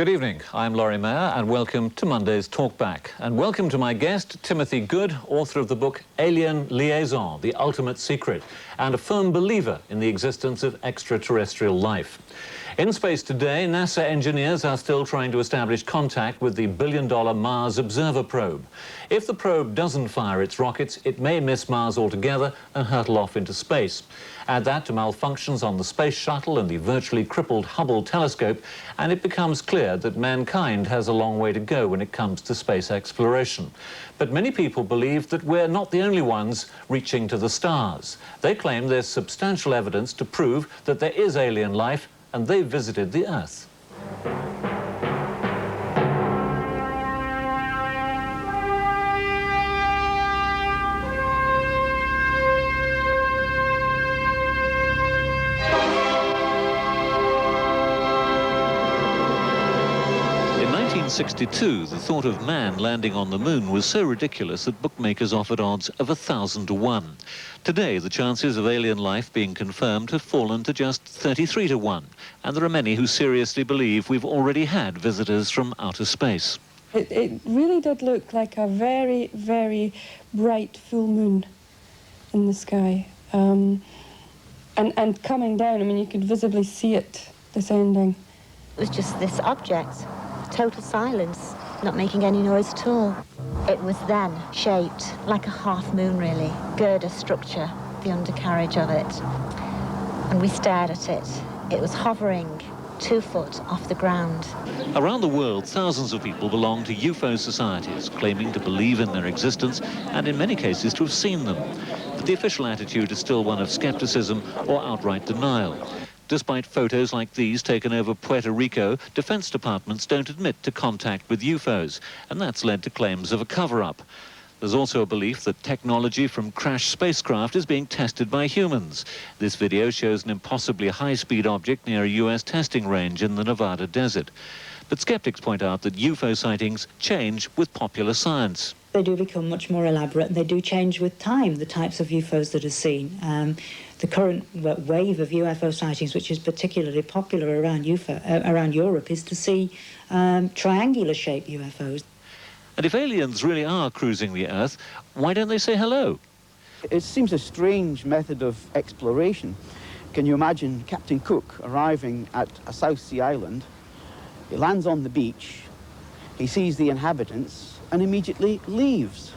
Good evening, I'm Lorrie Mare and welcome to Monday's Talkback. And welcome to my guest, Timothy Good, author of the book Alien Liaison, The Ultimate Secret, and a firm believer in the existence of extraterrestrial life. In space today, NASA engineers are still trying to establish contact with the billion-dollar Mars Observer probe. If the probe doesn't fire its rockets, it may miss Mars altogether and hurtle off into space. Add that to malfunctions on the space shuttle and the virtually crippled Hubble telescope, and it becomes clear that mankind has a long way to go when it comes to space exploration. But many people believe that we're not the only ones reaching to the stars. They claim there's substantial evidence to prove that there is alien life, and they've visited the Earth. In 1962, the thought of man landing on the moon was so ridiculous that bookmakers offered odds of 1,000 to 1. Today, the chances of alien life being confirmed have fallen to just 33 to 1, and there are many who seriously believe we've already had visitors from outer space. It really did look like a very, very bright full moon in the sky. And coming down, I mean, you could visibly see it descending. It was just this object, total silence, not making any noise at all. It was then shaped like a half moon, really, girder structure, the undercarriage of it. And we stared at it. It was hovering 2 foot off the ground. Around the world, thousands of people belong to UFO societies, claiming to believe in their existence and in many cases to have seen them. But the official attitude is still one of skepticism or outright denial. Despite photos like these taken over Puerto Rico, defense departments don't admit to contact with UFOs, and that's led to claims of a cover-up. There's also a belief that technology from crashed spacecraft is being tested by humans. This video shows an impossibly high-speed object near a US testing range in the Nevada desert. But skeptics point out that UFO sightings change with popular science. They do become much more elaborate, and they do change with time, the types of UFOs that are seen. The current wave of UFO sightings, which is particularly popular around Europe, is to see triangular-shaped UFOs. And if aliens really are cruising the Earth, why don't they say hello? It seems a strange method of exploration. Can you imagine Captain Cook arriving at a South Sea island? He lands on the beach, he sees the inhabitants, and immediately leaves.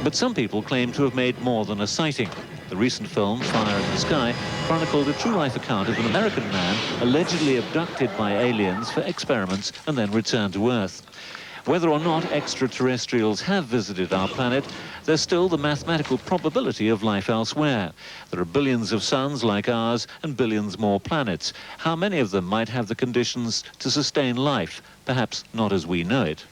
But some people claim to have made more than a sighting. The recent film, Fire in the Sky, chronicled a true-life account of an American man allegedly abducted by aliens for experiments and then returned to Earth. Whether or not extraterrestrials have visited our planet, there's still the mathematical probability of life elsewhere. There are billions of suns like ours and billions more planets. How many of them might have the conditions to sustain life? Perhaps not as we know it.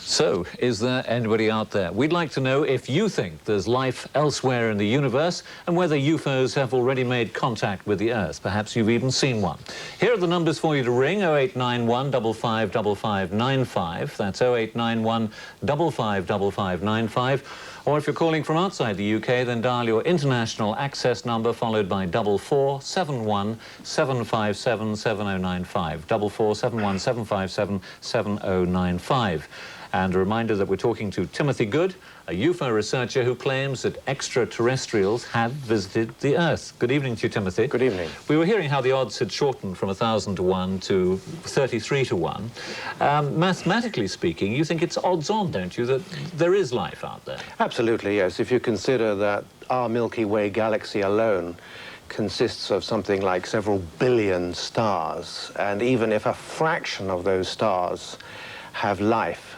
So, is there anybody out there? We'd like to know if you think there's life elsewhere in the universe and whether UFOs have already made contact with the Earth. Perhaps you've even seen one. Here are the numbers for you to ring: 0891 555595. That's 0891 555595. Or if you're calling from outside the UK, then dial your international access number followed by 4471 757 7095. 4471 757 7095. And a reminder that we're talking to Timothy Good, a UFO researcher who claims that extraterrestrials have visited the Earth. Good evening to you, Timothy. Good evening. We were hearing how the odds had shortened from 1,000 to 1 to 33 to 1. Mathematically speaking, you think it's odds-on, don't you, that there is life out there? Absolutely, yes. If you consider that our Milky Way galaxy alone consists of something like several billion stars, and even if a fraction of those stars have life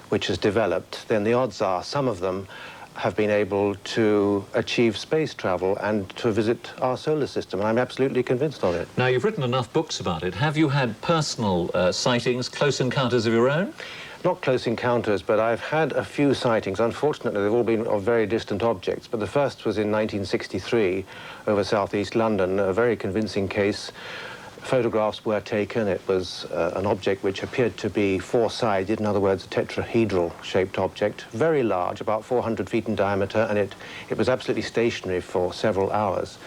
which has developed, then the odds are some of them have been able to achieve space travel and to visit our solar system, and I'm absolutely convinced of it. Now, you've written enough books about it. Have you had personal sightings, close encounters of your own? Not close encounters, but I've had a few sightings. Unfortunately, they've all been of very distant objects, but the first was in 1963 over southeast London, a very convincing case. Photographs were taken. It was an object which appeared to be four-sided, in other words, a tetrahedral-shaped object, very large, about 400 feet in diameter, and it was absolutely stationary for several hours.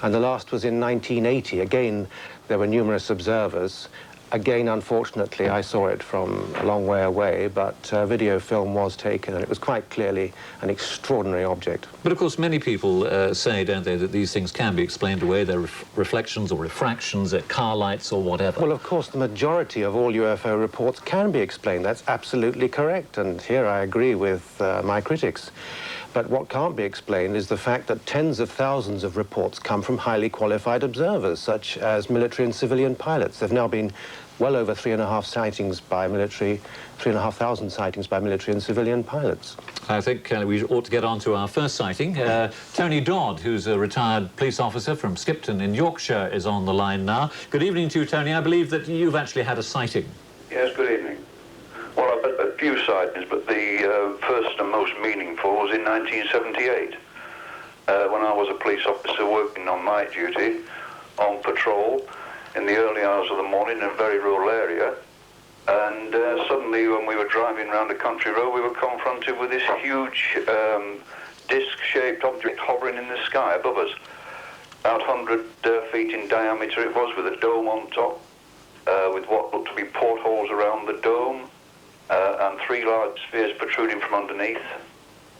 And the last was in 1980. Again, there were numerous observers, Again, unfortunately, I saw it from a long way away, but video film was taken, and it was quite clearly an extraordinary object. But of course, many people say, don't they, that these things can be explained away. They're reflections or refractions at car lights or whatever. Well, of course, the majority of all UFO reports can be explained. That's absolutely correct, and here I agree with my critics. But what can't be explained is the fact that tens of thousands of reports come from highly qualified observers, such as military and civilian pilots. There have now been well over 3,500 sightings by military and civilian pilots. I think we ought to get on to our first sighting. Tony Dodd, who's a retired police officer from Skipton in Yorkshire, is on the line now. Good evening to you, Tony. I believe that you've actually had a sighting. Yes, good evening. Well, I've had a few sightings, but the first and most meaningful was in 1978, when I was a police officer working on night duty, on patrol, in the early hours of the morning in a very rural area. And suddenly, when we were driving around a country road, we were confronted with this huge disc-shaped object hovering in the sky above us. About 100 feet in diameter it was, with a dome on top, with what looked to be portholes around the dome, and 3 large spheres protruding from underneath.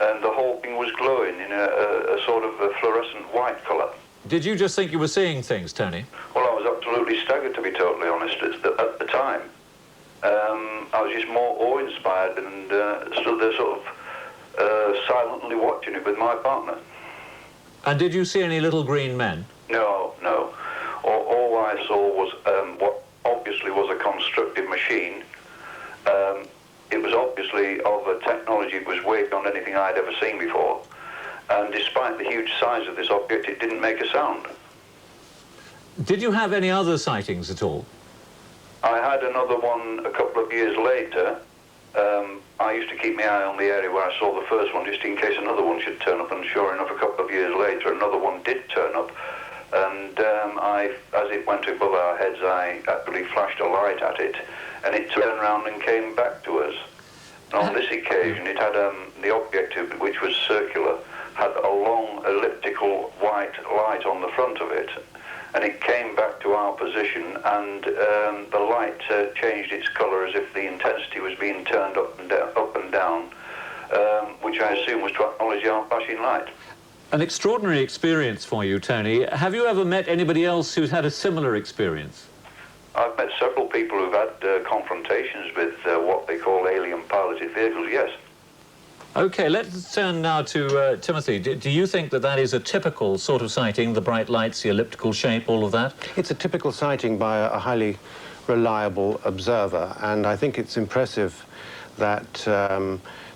And the whole thing was glowing in a sort of a fluorescent white colour. Did you just think you were seeing things, Tony? Well, I was absolutely staggered, to be totally honest, at the time. I was just more awe-inspired and stood there sort of silently watching it with my partner. And did you see any little green men? No, no. All I saw was what obviously was a constructed machine. It was obviously of a technology that was way beyond anything I'd ever seen before. And despite the huge size of this object, it didn't make a sound. Did you have any other sightings at all? I had another one a couple of years later. I used to keep my eye on the area where I saw the first one, just in case another one should turn up, and sure enough, a couple of years later, another one did turn up. And as it went above our heads, I actually flashed a light at it, and it turned around and came back to us. And on this occasion, it had the object, which was circular, had a long elliptical white light on the front of it, and it came back to our position, and the light changed its colour as if the intensity was being turned up and down, which I assume was to acknowledge our flashing light. An extraordinary experience for you, Tony. Have you ever met anybody else who's had a similar experience? I've met several people who've had confrontations with what they call alien piloted vehicles, yes. OK, let's turn now to Timothy. Do you think that that is a typical sort of sighting, the bright lights, the elliptical shape, all of that? It's a typical sighting by a highly reliable observer, and I think it's impressive that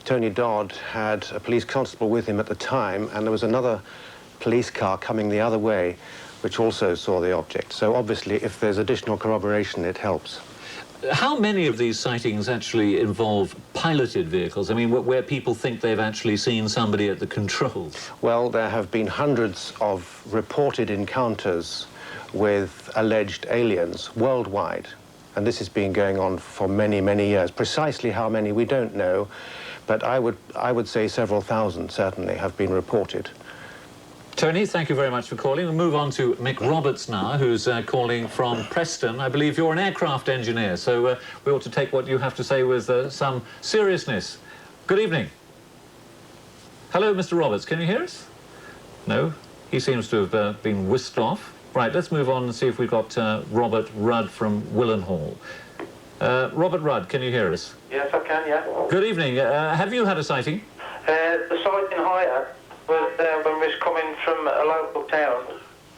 Tony Dodd had a police constable with him at the time, and there was another police car coming the other way which also saw the object. So obviously, if there's additional corroboration, it helps. How many of these sightings actually involve piloted vehicles? I mean, where people think they've actually seen somebody at the controls? Well, there have been hundreds of reported encounters with alleged aliens worldwide, and this has been going on for many, many years. Precisely how many, we don't know, but I would say several thousand certainly have been reported. Tony, thank you very much for calling. We'll move on to Mick Roberts now, who's calling from Preston. I believe you're an aircraft engineer, so we ought to take what you have to say with some seriousness. Good evening. Hello, Mr. Roberts. Can you hear us? No? He seems to have been whisked off. Right, let's move on and see if we've got Robert Rudd from Willenhall. Robert Rudd, can you hear us? Yes, I can, yeah. Good evening. Have you had a sighting? The sighting I had was when we was coming from a local town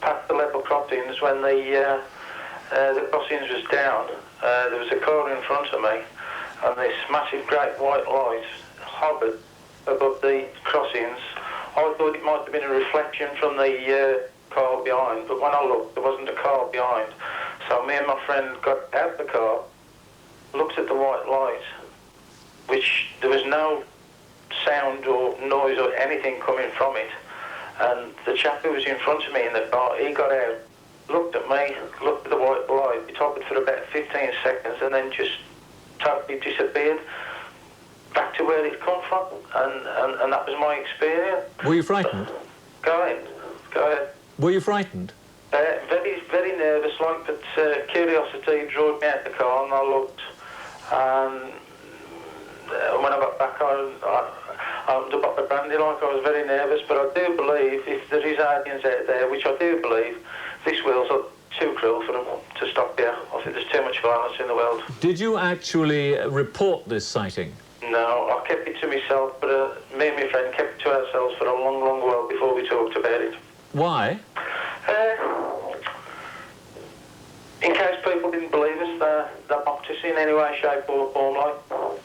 past the level crossings when the crossings was down. There was a car in front of me, and this massive great white light hovered above the crossings. I thought it might have been a reflection from the car behind, but when I looked, there wasn't a car behind. So me and my friend got out of the car, looked at the white light, which there was no sound or noise or anything coming from it, and the chap who was in front of me in the car, he got out, looked at me, looked at the white light, it hovered for about 15 seconds and then just totally disappeared back to where it come from, and that was my experience. Were you frightened? Go ahead. Were you frightened? Very, very nervous, like, but curiosity drove me out the car and I looked. And when I got back, I opened up the brandy, like, I was very nervous. But I do believe if there is aliens out there, which I do believe, this world's too cruel for them to stop here. I think there's too much violence in the world. Did you actually report this sighting? No, I kept it to myself, but me and my friend kept it to ourselves for a long, long while before we talked about it. Why? In case people didn't believe us, that mocked us in any way, shape or form, like.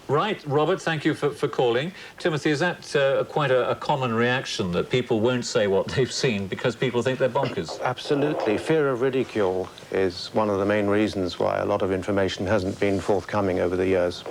Right, Robert, thank you for calling. Timothy, is that quite a common reaction, that people won't say what they've seen because people think they're bonkers? Absolutely. Fear of ridicule is one of the main reasons why a lot of information hasn't been forthcoming over the years.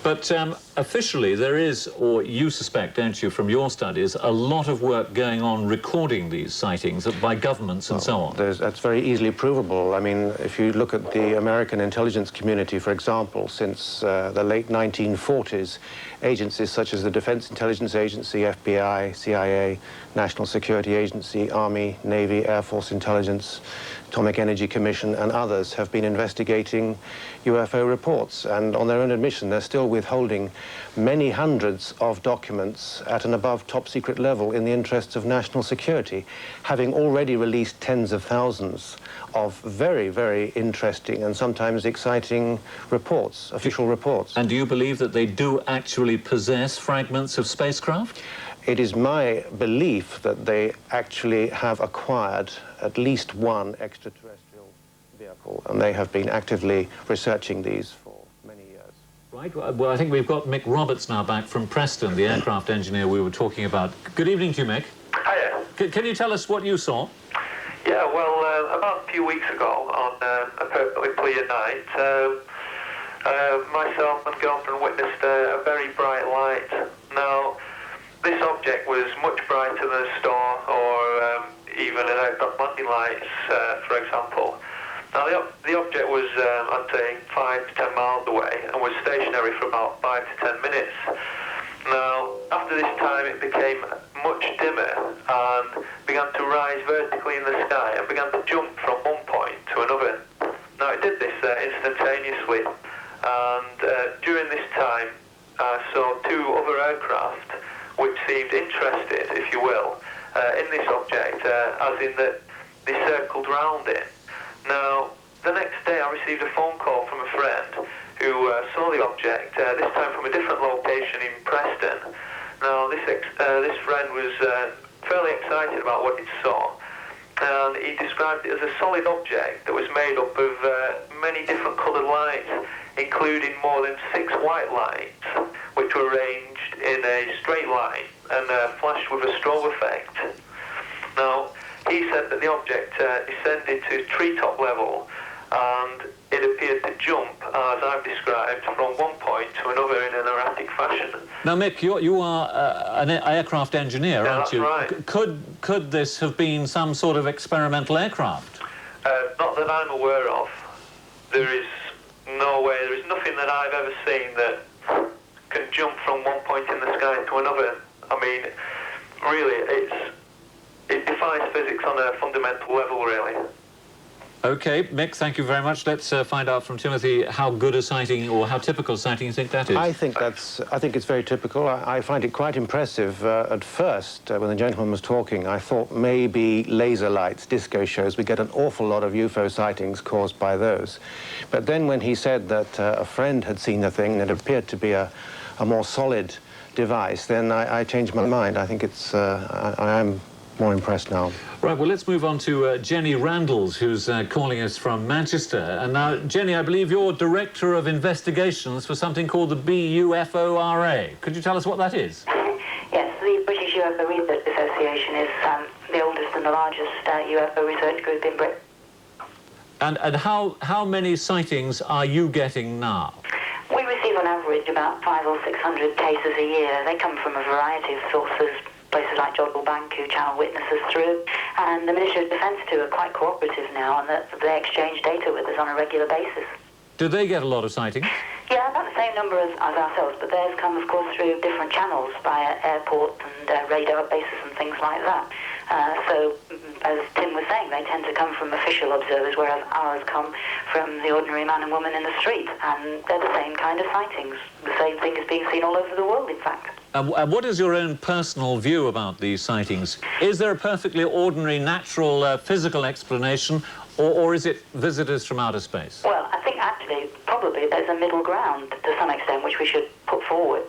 But officially there is, or you suspect, don't you, from your studies, a lot of work going on recording these sightings by governments and so on. That's very easily provable. I mean, if you look at the American intelligence community, for example, since the late 1940s, agencies such as the Defense Intelligence Agency, FBI, CIA, National Security Agency, Army, Navy, Air Force Intelligence, Atomic Energy Commission and others have been investigating UFO reports, and on their own admission they're still withholding many hundreds of documents at an above top secret level in the interests of national security, having already released tens of thousands of very, very interesting and sometimes exciting reports, official reports. And do you believe that they do actually possess fragments of spacecraft? It is my belief that they actually have acquired at least one extraterrestrial vehicle, and they have been actively researching these for many years. Right, well, I think we've got Mick Roberts now back from Preston, the aircraft engineer we were talking about. Good evening to you, Mick. Hiya. Can you tell us what you saw? Yeah, well, about a few weeks ago, on a perfectly clear night, myself and girlfriend witnessed a very bright light. Now, this object was much brighter than a star or even an aircraft landing lights, for example. Now, the object was, I'd say, 5 to 10 miles away and was stationary for about 5 to 10 minutes. Now, after this time, it became much dimmer and began to rise vertically in the sky and began to jump from one point to another. Now, it did this instantaneously, and during this time, I saw two other aircraft which seemed interested, if you will, in this object, as in that they circled round it. Now, the next day I received a phone call from a friend who saw the object, this time from a different location in Preston. Now, this friend was fairly excited about what he saw, and he described it as a solid object that was made up of many different coloured lights, including more than 6 white lights, which were arranged in a straight line and flashed with a strobe effect. Now, he said that the object descended to treetop level, and it appeared to jump, as I've described, from one point to another in an erratic fashion. Now, Mick, you are an aircraft engineer, aren't you? That's right. Could this have been some sort of experimental aircraft? Not that I'm aware of. There is no way, there is nothing that I've ever seen that can jump from one point in the sky to another. I mean, really, it defies physics on a fundamental level, really. OK, Mick, thank you very much. Let's find out from Timothy how good a sighting or how typical a sighting you think that is. I think it's very typical. I find it quite impressive. At first, when the gentleman was talking, I thought maybe laser lights, disco shows, we get an awful lot of UFO sightings caused by those. But then when he said that a friend had seen the thing and it appeared to be a more solid device, then I changed my mind. I think I am more impressed now. Right, well, let's move on to Jenny Randles, who's calling us from Manchester. And now, Jenny, I believe you're Director of Investigations for something called the BUFORA. Could you tell us what that is? Yes, the British UFO Research Association is the oldest and the largest UFO research group in Britain. And how many sightings are you getting now? We receive on average about 500 or 600 cases a year. They come from a variety of sources, places like Jodrell Bank, who channel witnesses through, and the Ministry of Defence too are quite cooperative now, and that they exchange data with us on a regular basis. Do they get a lot of sightings? Yeah, about the same number as ourselves, but theirs come, of course, through different channels, via airports and radar bases and things like that. So as Tim was saying, they tend to come from official observers, whereas ours come from the ordinary man and woman in the street, and they're the same kind of sightings. The same thing is being seen all over the world, in fact. What is your own personal view about these sightings? Is there a perfectly ordinary, natural, physical explanation, or is it visitors from outer space? Well, I think actually, probably there's a middle ground to some extent which we should put forward.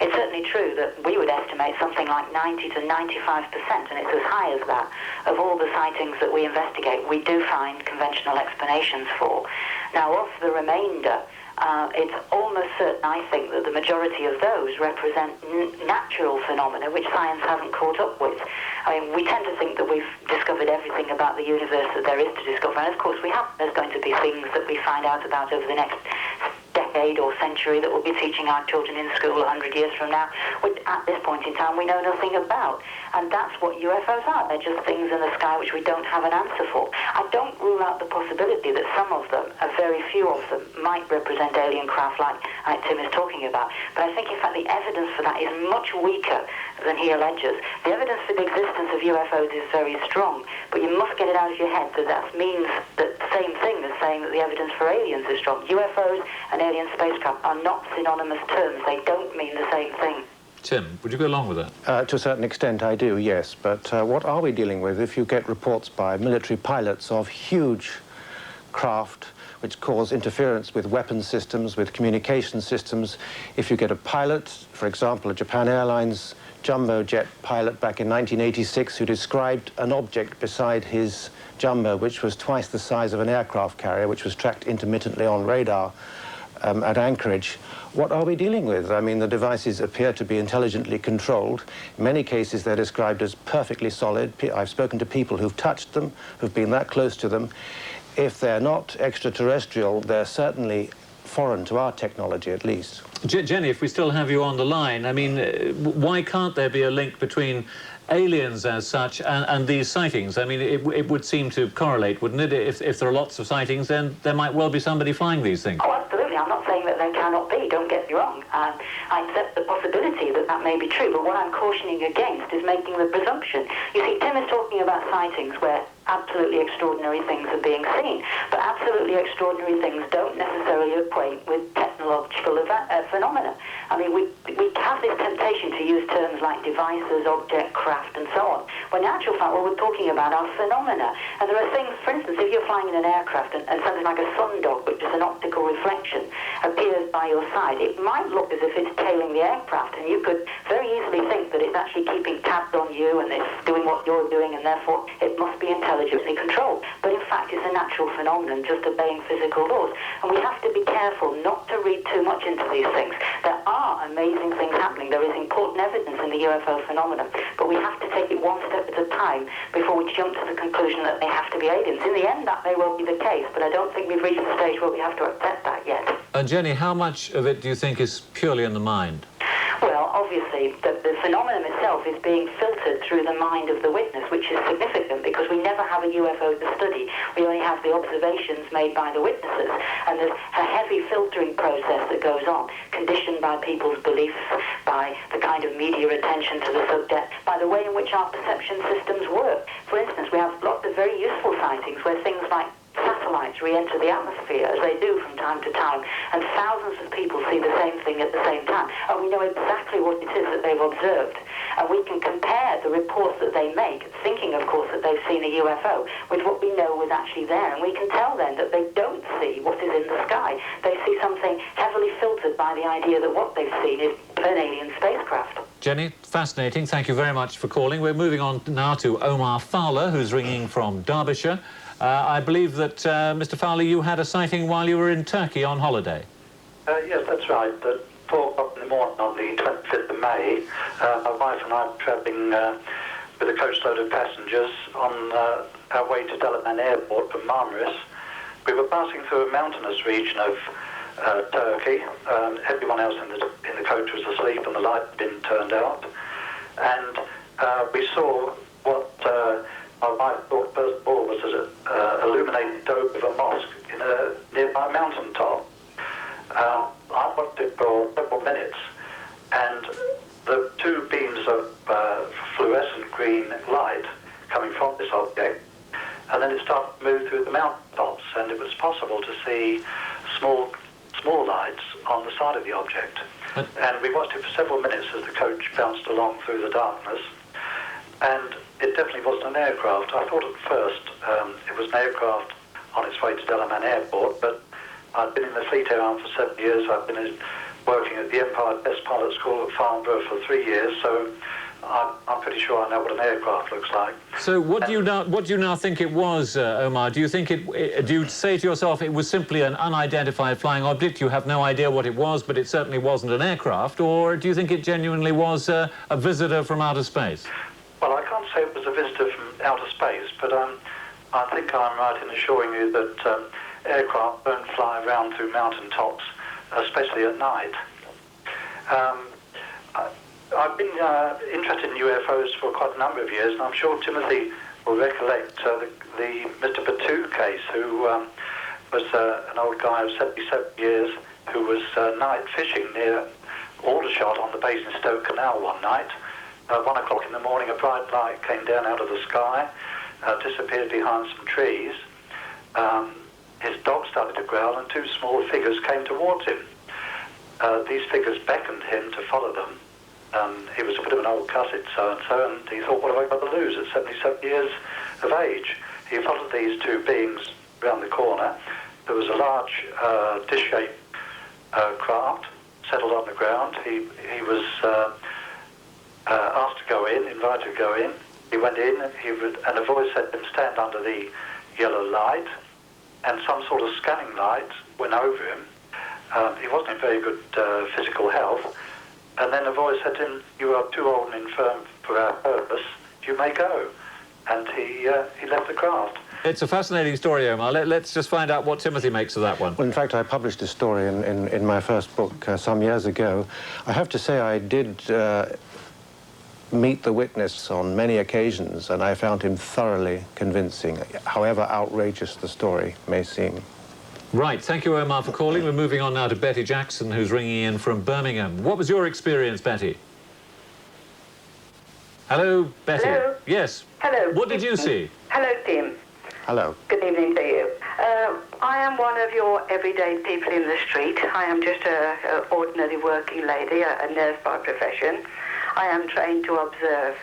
It's certainly true that we would estimate something like 90 to 95%, and it's as high as that, of all the sightings that we investigate, we do find conventional explanations for. Now, of the remainder, it's almost certain, I think, that the majority of those represent natural phenomena which science hasn't caught up with. I mean, we tend to think that we've discovered everything about the universe that there is to discover, and of course we have. There's going to be things that we find out about over the next decade or century that we'll be teaching our children in school 100 years from now, which at this point in time we know nothing about. And that's what UFOs are. They're just things in the sky which we don't have an answer for. I don't rule out the possibility that some of them, a very few of them, might represent alien craft like Tim is talking about. But I think, in fact, the evidence for that is much weaker than he alleges. The evidence for the existence of UFOs is very strong, but you must get it out of your head that that means that the same thing as saying that the evidence for aliens is strong. UFOs and alien spacecraft are not synonymous terms. They don't mean the same thing. Tim, would you go along with that? To a certain extent, I do, yes. But what are we dealing with if you get reports by military pilots of huge craft which cause interference with weapon systems, with communication systems? If you get a pilot, for example, a Japan Airlines jumbo jet pilot back in 1986 who described an object beside his jumbo which was twice the size of an aircraft carrier, which was tracked intermittently on radar at Anchorage. What are we dealing with? I mean, the devices appear to be intelligently controlled. In many cases, they're described as perfectly solid. I've spoken to people who've touched them, who've been that close to them. If they're not extraterrestrial, they're certainly foreign to our technology, at least. Jenny, if we still have you on the line, I mean, why can't there be a link between aliens as such and these sightings? I mean, it would seem to correlate, wouldn't it? If there are lots of sightings, then there might well be somebody flying these things. Oh, absolutely. I'm not saying that they cannot be, don't get me wrong. I accept the possibility that that may be true, but what I'm cautioning against is making the presumption. You see, Tim is talking about sightings where absolutely extraordinary things are being seen, but absolutely extraordinary things don't necessarily equate with technological phenomena. I mean, we have this temptation to use terms like devices, object, craft, and so on, when in actual fact what we're talking about are phenomena. And there are things, for instance, if you're flying in an aircraft and something like a sundog, which is an optical reflection, appears by your side, it might look as if it's tailing the aircraft, and you could very easily think that it's actually keeping tabs on you and it's doing what you're doing, and therefore it must be intelligently controlled. But in fact, it's a natural phenomenon, just obeying physical laws. And we have to be careful not to read too much into these things. There are amazing things happening. There is important evidence in the UFO phenomenon, but we have to take it one step at a time before we jump to the conclusion that they have to be aliens. In the end, that may well be the case, but I don't think we've reached the stage where we have to accept that yet. And Jenny, how much of it do you think is purely in the mind? Well, obviously, the phenomenon itself is being filtered through the mind of the witness, which is significant because we never have a UFO to study. We only have the observations made by the witnesses, and there's a heavy filtering process that goes on, conditioned by people's beliefs, by the kind of media attention to the subject, by the way in which our perception systems work. For instance, we have lots of very useful sightings where things like satellites re-enter the atmosphere, as they do from time to time, and thousands of people see the same thing at the same time, and we know exactly what it is that they've observed, and we can compare the reports that they make, thinking of course that they've seen a UFO, with what we know was actually there, and we can tell then that they don't see what is in the sky. They see something heavily filtered by the idea that what they've seen is an alien spacecraft. Jenny, fascinating. Thank you very much for calling. We're moving on now to Omar Fowler, who's ringing from Derbyshire. I believe that, Mr. Fowler, you had a sighting while you were in Turkey on holiday. Yes, that's right. At 4 o'clock in the morning on the 25th of May, my wife and I were travelling with a coachload of passengers on our way to Dalaman Airport from Marmaris. We were passing through a mountainous region of Turkey. Everyone else in the coach was asleep and the light had been turned out. And we saw what my wife thought first of all was an illuminated dome of a mosque in a nearby mountaintop. I watched it for several minutes, and the two beams of fluorescent green light coming from this object and then it started to move through the mountain tops, and it was possible to see small lights on the side of the object. And we watched it for several minutes as the coach bounced along through the darkness, and it definitely wasn't an aircraft. I thought at first it was an aircraft on its way to Delaman Airport, but I'd been in the Fleet Air Arm for 7 years. I've been working at the Empire Test Pilot School at Farnborough for 3 years, so I'm pretty sure I know what an aircraft looks like. So what do you now think it was, Omar? Do you think do you say to yourself it was simply an unidentified flying object? You have no idea what it was, but it certainly wasn't an aircraft, or do you think it genuinely was a visitor from outer space? Well, I can't say it was a visitor from outer space, but I think I'm right in assuring you that aircraft don't fly around through mountain tops, especially at night. I've been interested in UFOs for quite a number of years, and I'm sure Timothy will recollect the Mr. Batu case, who was an old guy of 77 years who was night fishing near Aldershot on the Basingstoke Canal one night. 1 o'clock in the morning, a bright light came down out of the sky, disappeared behind some trees. His dog started to growl, and 2 small figures came towards him. These figures beckoned him to follow them. He was a bit of an old cusset, so-and-so, and he thought, what have I got to lose at 77 years of age? He followed these 2 beings round the corner. There was a large dish-shaped craft settled on the ground. He was asked to go in, invited to go in. He went in, and a voice said to him, stand under the yellow light, and some sort of scanning light went over him. He wasn't in very good physical health. And then a voice said to him, you are too old and infirm for our purpose, you may go. And he left the craft. It's a fascinating story, Omar. Let's just find out what Timothy makes of that one. Well, in fact, I published a story in my first book some years ago. I have to say I did meet the witness on many occasions, and I found him thoroughly convincing, however outrageous the story may seem. Right, thank you, Omar, for calling. We're moving on now to Betty Jackson, who's ringing in from Birmingham. What was your experience, Betty? Hello, Betty. Hello. Yes. Hello. What did you see? Hello, Tim. Hello. Good evening to you. I am one of your everyday people in the street. I am just an ordinary working lady, a nurse by profession. I am trained to observe.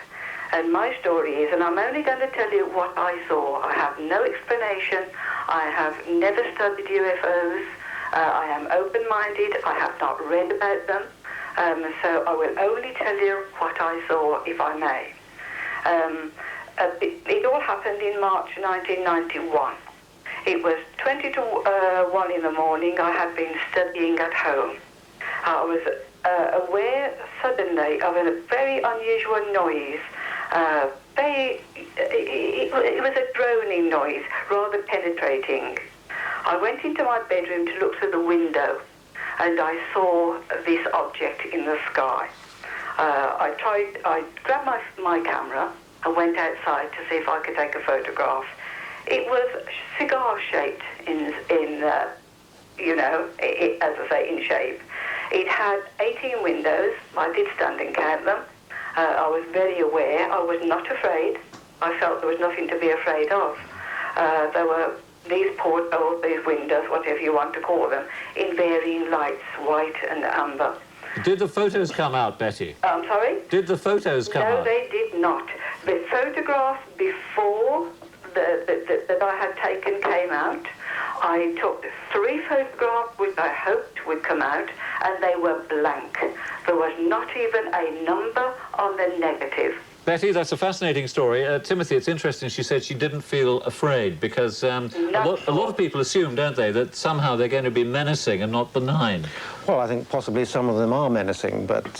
And my story is, and I'm only going to tell you what I saw. I have no explanation. I have never studied UFOs. I am open-minded. I have not read about them. So I will only tell you what I saw, if I may. It all happened in March 1991. It was 20 to 1 in the morning. I had been studying at home. I was aware suddenly of a very unusual noise. It was a droning noise, rather penetrating. I went into my bedroom to look through the window, and I saw this object in the sky. I grabbed my camera and went outside to see if I could take a photograph. It was cigar-shaped as I say, in shape. It had 18 windows. I did stand and count them. I was very aware. I was not afraid. I felt there was nothing to be afraid of. There were these portholes, these windows, whatever you want to call them, in varying lights, white and amber. Did the photos come out, Betty? I'm sorry? Did the photos come out? No, they did not. The photographs before that I had taken came out. I took 3 photographs which I hoped would come out, and they were blank. There was not even a number on the negative. Betty, that's a fascinating story. Timothy, it's interesting, she said she didn't feel afraid because a lot of people assume, don't they, that somehow they're going to be menacing and not benign. Well, I think possibly some of them are menacing, but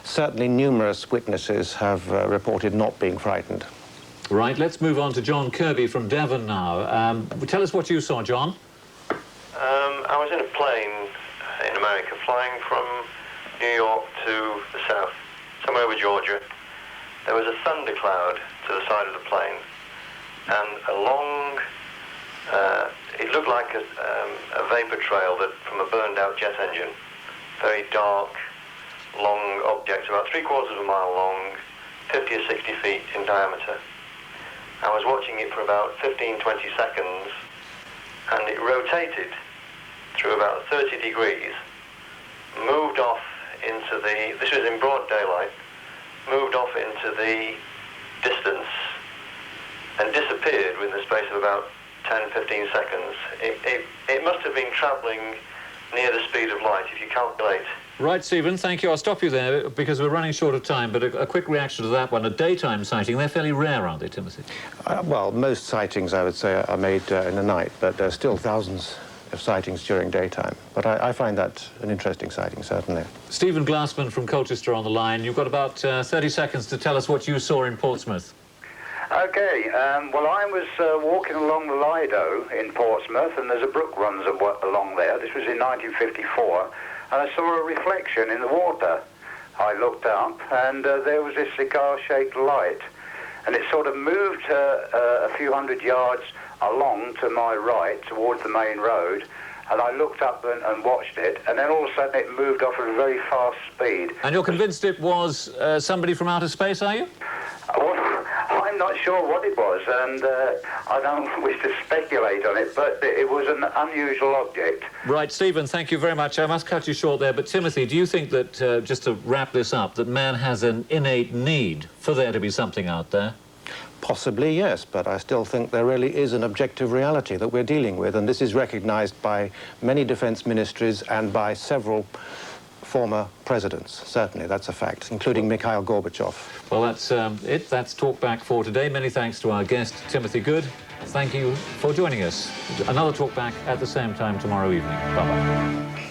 certainly numerous witnesses have reported not being frightened. Right, let's move on to John Kirby from Devon now. Tell us what you saw, John. I was in a plane in America flying from New York to the south, somewhere over Georgia. There was a thundercloud to the side of the plane, and a long, it looked like a vapor trail from a burned-out jet engine. Very dark, long object, about 3/4 of a mile long, 50 or 60 feet in diameter. I was watching it for about 15, 20 seconds, and it rotated through about 30 degrees, moved off into the, this was in broad daylight, moved off into the distance and disappeared within the space of about 10, 15 seconds. It must have been travelling near the speed of light, if you calculate. Right, Stephen, thank you. I'll stop you there because we're running short of time, but a quick reaction to that one. A daytime sighting, they're fairly rare, aren't they, Timothy? Well, most sightings, I would say, are made in the night, but there's still thousands of sightings during daytime. But I find that an interesting sighting, certainly. Stephen Glassman from Colchester on the line. You've got about 30 seconds to tell us what you saw in Portsmouth. Okay, well, I was walking along the Lido in Portsmouth, and there's a brook runs along there. This was in 1954, and I saw a reflection in the water. I looked up, and there was this cigar-shaped light, and it sort of moved a few hundred yards along to my right, towards the main road, and I looked up and watched it, and then all of a sudden it moved off at a very fast speed. And you're convinced it was somebody from outer space, are you? Well, I'm not sure what it was, and I don't wish to speculate on it, but it was an unusual object. Right, Stephen, thank you very much. I must cut you short there, but Timothy, do you think that, just to wrap this up, that man has an innate need for there to be something out there? Possibly, yes, but I still think there really is an objective reality that we're dealing with, and this is recognised by many defence ministries and by several former presidents. Certainly, that's a fact, including Mikhail Gorbachev. Well, that's it. That's Talkback for today. Many thanks to our guest, Timothy Good. Thank you for joining us. Another Talkback at the same time tomorrow evening. Bye-bye.